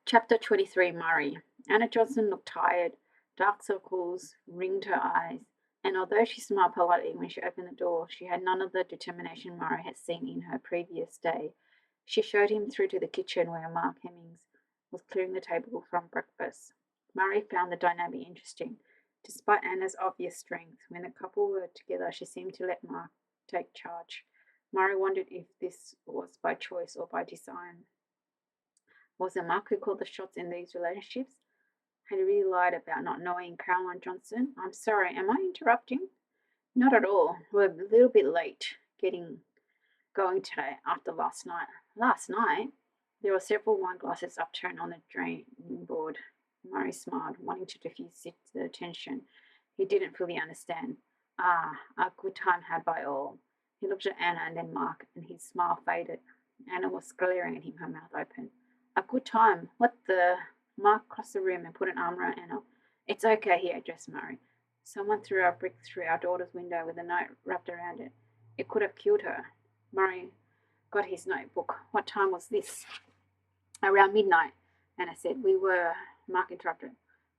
Chapter 23. Murray. Anna Johnson looked tired. Dark circles ringed her eyes, and although she smiled politely when she opened the door, she had none of the determination Murray had seen in her previous day. She showed him through to the kitchen where Mark Hemmings was clearing the table from breakfast. Murray found the dynamic interesting. Despite Anna's obvious strength, when the couple were together, she seemed to let Mark take charge. Murray wondered if this was by choice or by design. Was it Mark who called the shots in these relationships? Had he really lied about not knowing Caroline Johnson? I'm sorry, am I interrupting? Not at all. We're a little bit late going today after last night. Last night? There were several wine glasses upturned on the draining board. Murray smiled, wanting to diffuse the tension. He didn't fully understand. Ah, a good time had by all. He looked at Anna and then Mark, and his smile faded. Anna was glaring at him, her mouth open. A good time? What the? Mark crossed the room and put an arm around Anna. It's okay, he addressed Murray. Someone threw a brick through our daughter's window with a note wrapped around it. It could have killed her. Murray got his notebook. What time was this? Around midnight, Anna said. Mark interrupted.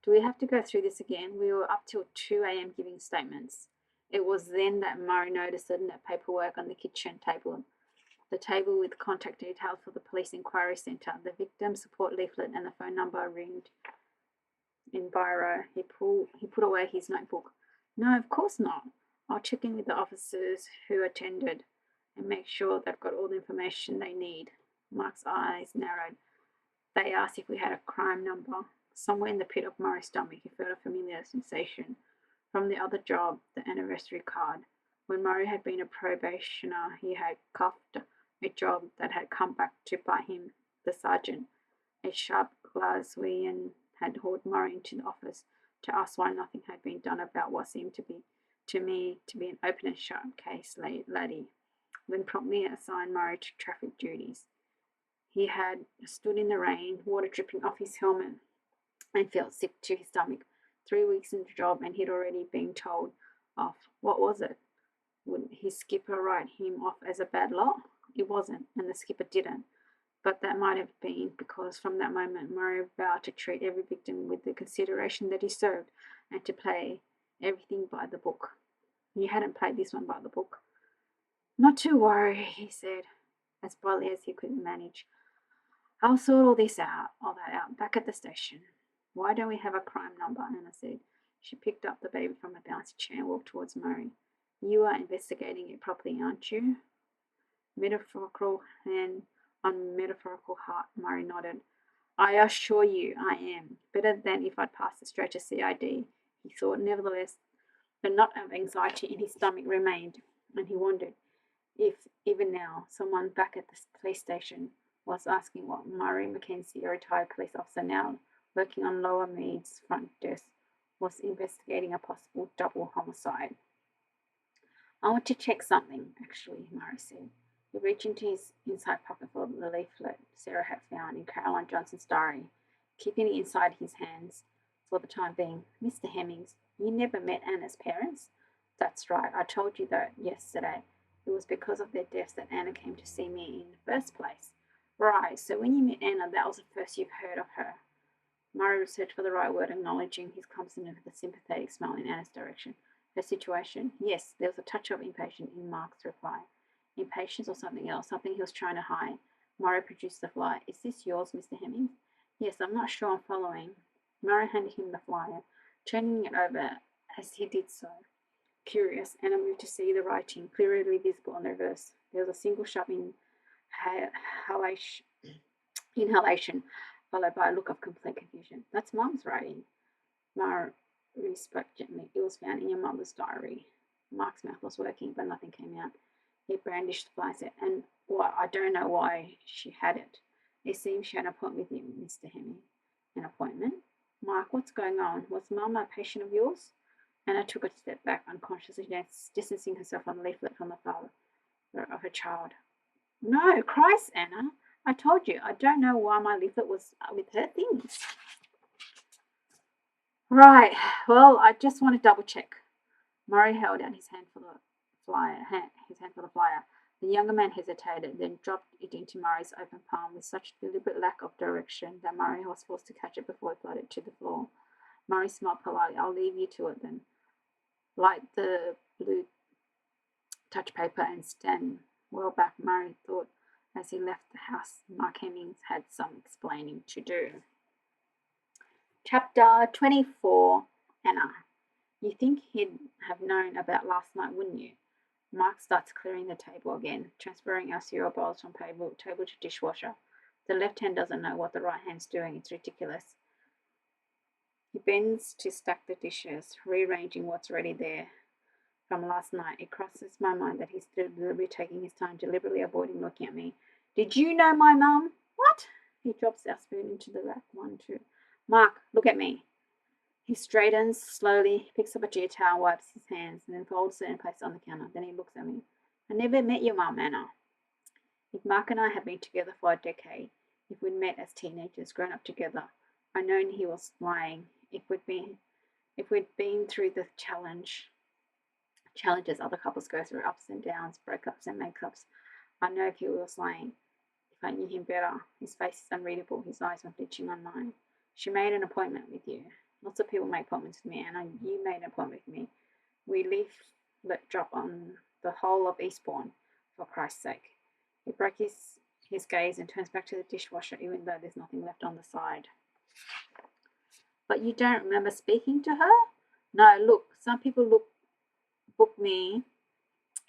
Do we have to go through this again? We were up till 2 a.m. giving statements. It was then that Murray noticed the paperwork on the kitchen table. The table with contact details for the police inquiry centre, the victim support leaflet, and the phone number ringed in biro. He put away his notebook. No, of course not. I'll check in with the officers who attended and make sure they've got all the information they need. Mark's eyes narrowed. They asked if we had a crime number. Somewhere in the pit of Murray's stomach, he felt a familiar sensation from the other job, the anniversary card. When Murray had been a probationer, he had cuffed a job that had come back to bite him. The sergeant, a sharp Glaswegian, had hauled Murray into the office to ask why nothing had been done about what seemed to me to be an open and shut case, laddie, then promptly assigned Murray to traffic duties. He had stood in the rain, water dripping off his helmet, and felt sick to his stomach. 3 weeks in the job, and he'd already been told off. What was it? Would his skipper write him off as a bad lot? It wasn't, and the skipper didn't. But that might have been because from that moment Murray vowed to treat every victim with the consideration that he served, and to play everything by the book. He hadn't played this one by the book. Not to worry, he said, as brightly as he could manage. I'll sort all that out, back at the station. Why don't we have a crime number? Anna said. She picked up the baby from a bouncy chair and walked towards Murray. You are investigating it properly, aren't you? Metaphorical hand on metaphorical heart, Murray nodded. I assure you I am. Better than if I'd passed it straight to CID, he thought. Nevertheless, the knot of anxiety in his stomach remained, and he wondered if, even now, someone back at the police station was asking what Murray Mackenzie, a retired police officer now working on Lower Mead's front desk, was investigating a possible double homicide. I want to check something, actually, Murray said. He reached into his inside pocket for the leaflet Sarah had found in Caroline Johnson's diary, keeping it inside his hands for the time being. Mr. Hemmings, you never met Anna's parents? That's right, I told you that yesterday. It was because of their deaths that Anna came to see me in the first place. Right, so when you met Anna, that was the first you've heard of her. Murray searched for the right word, acknowledging his complicity with a sympathetic smile in Anna's direction. Her situation? Yes, there was a touch of impatience in Mark's reply. Impatience or something else, something he was trying to hide. Murray produced the flyer. Is this yours, Mr. Hemmings? Yes, I'm not sure I'm following. Murray handed him the flyer, turning it over as he did so. Curious, Anna moved to see the writing, clearly visible on the reverse. There was a single sharp inhalation, followed by a look of complete confusion. That's Mum's writing. Murray spoke gently. It was found in your mother's diary. Mark's mouth was working, but nothing came out. He brandished the flyer and I don't know why she had it. It seems she had an appointment with you, Mr. Hemming. An appointment? Mark, what's going on? Was Mum a patient of yours? Anna took a step back, unconsciously distancing herself from the leaflet from the father of her child. No, Christ, Anna. I told you, I don't know why my leaflet was with her things. Right, well, I just want to double check. Murray held out his hand for the flyer. The younger man hesitated, then dropped it into Murray's open palm with such deliberate lack of direction that Murray was forced to catch it before it floated to the floor. Murray smiled politely. I'll leave you to it then. Light the blue touch paper and stand well back, Murray thought as he left the house. Mark Hemmings had some explaining to do. Chapter 24. Anna. You think he'd have known about last night, wouldn't you? Mark starts clearing the table again, transferring our cereal bowls from table to dishwasher. The left hand doesn't know what the right hand's doing. It's ridiculous. He bends to stack the dishes, rearranging what's already there from last night. It crosses my mind that he's deliberately taking his time, deliberately avoiding looking at me. Did you know my mum? What? He drops our spoon into the rack. 1, 2. Mark, look at me. He straightens slowly, picks up a tea towel, wipes his hands, and then folds it and places it on the counter. Then he looks at me. I never met your mum, Anna. If Mark and I had been together for a decade, if we'd met as teenagers, grown up together, I known he was lying. If we'd been through the challenges other couples go through, ups and downs, breakups and makeups, I know if he was lying. If I knew him better, his face is unreadable, his eyes were glitching on mine. She made an appointment with you. Lots of people make appointments with me, and you made an appointment with me. We let drop on the whole of Eastbourne, for Christ's sake. He breaks his gaze and turns back to the dishwasher, even though there's nothing left on the side. But you don't remember speaking to her? No, look, some people book me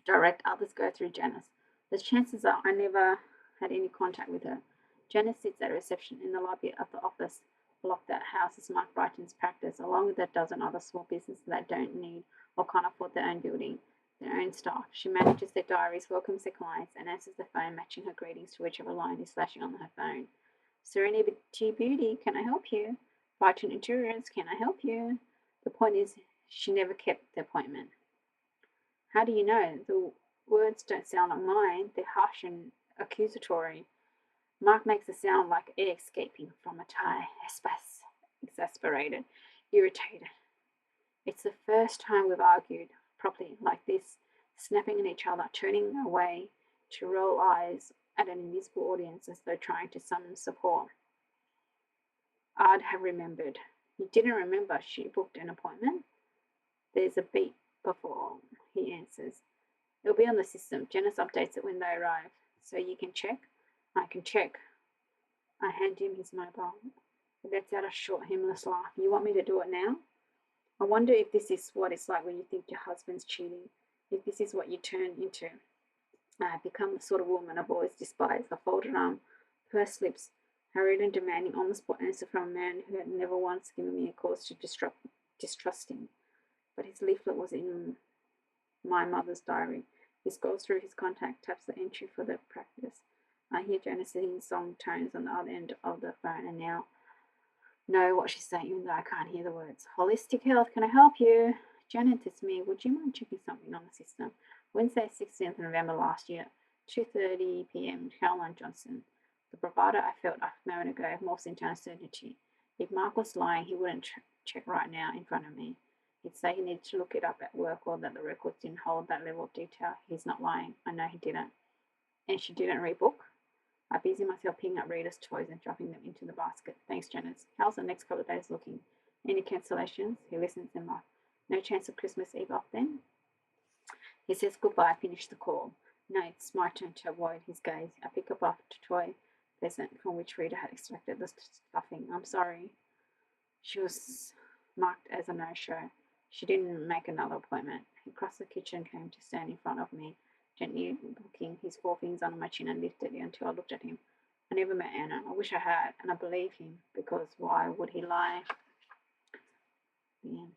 direct, others go through Janice. The chances are I never had any contact with her. Janice sits at reception in the lobby of the office block that houses Mark Brighton's practice, along with a dozen other small businesses that don't need or can't afford their own building, their own staff. She manages their diaries, welcomes their clients, and answers the phone, matching her greetings to whichever line is flashing on her phone. Serenity Beauty, can I help you? Brighton Interiors, can I help you? The point is, she never kept the appointment. How do you know? The words don't sound like mine. They're harsh and accusatory. Mark makes a sound like air escaping from a tie. Exasperated, irritated. It's the first time we've argued properly like this, snapping at each other, turning away to roll eyes at an invisible audience as though trying to summon support. I'd have remembered. You didn't remember she booked an appointment? There's a beat before, he answers. It'll be on the system. Janice updates it when they arrive. So you can check? I can check. I hand him his mobile. He lets out a short, humorless laugh. You want me to do it now? I wonder if this is what it's like when you think your husband's cheating. If this is what you turn into. I have become the sort of woman I've always despised. A folded arm, pursed lips, hurried and demanding on-the-spot answer from a man who had never once given me a cause to distrust him. But his leaflet was in my mother's diary. He scrolls through his contact, taps the entry for the practice. I hear Janice singing song tones on the other end of the phone, and now know what she's saying, even though I can't hear the words. Holistic Health, can I help you? Janet, it's me. Would you mind checking something on the system? Wednesday, 16th November last year, 2:30 p.m. Caroline Johnson. The bravado I felt a moment ago morphs into uncertainty. If Mark was lying, he wouldn't check right now in front of me. He'd say he needed to look it up at work or that the records didn't hold that level of detail. He's not lying. I know he didn't. And she didn't rebook? I busy myself picking up Rita's toys and dropping them into the basket. Thanks, Janice. How's the next couple of days looking? Any cancellations? He listens and laughs. No chance of Christmas Eve off then? He says goodbye, finish the call. No, it's my turn to avoid his gaze. I pick up a toy present from which Rita had extracted the stuffing. I'm sorry. She was marked as a no-show. She didn't make another appointment. He crossed the kitchen and came to stand in front of me, gently looking his forefingers on my chin and lifted it until I looked at him. I never met Anna. I wish I had, and I believe him, because why would he lie? The end.